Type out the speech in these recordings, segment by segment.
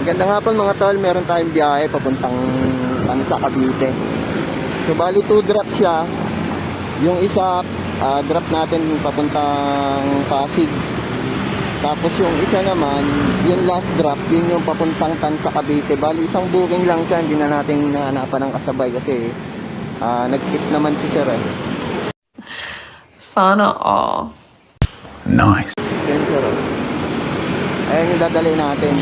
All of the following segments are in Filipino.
Maganda nga po mga tol, meron tayong biyahe papuntang Tansa, Cavite. So bali 2 drop siya. Yung isa drop natin papuntang Pasig. Tapos yung isa naman, yung last drop, yun yung papuntang Tansa, Cavite. Bali isang booking lang siya, hindi na natin nahanapan ng kasabay kasi nag-tip naman si sir eh. Sana all. Nice. Yan sir. Ayan yung dadalhin natin.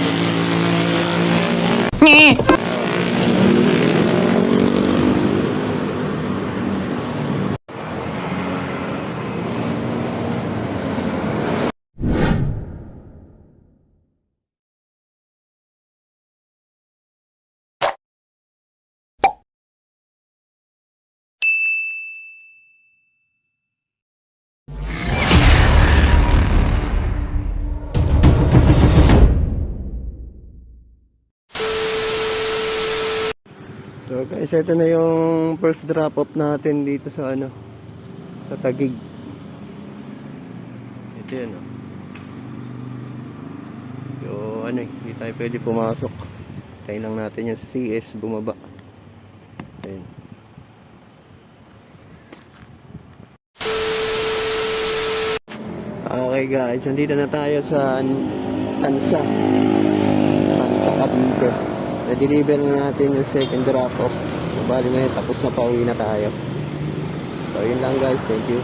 So guys, ito na yung first drop off natin dito sa sa Taguig. Ito yan hindi tayo pwede pumasok. Tayo lang natin yung CS bumaba. Ayan. Okay guys, nandito na tayo sa Tansa, Cavite. Na-deliver na natin yung second drop off. So bali ngayon tapos na, pauwi na tayo. So yun lang guys, thank you.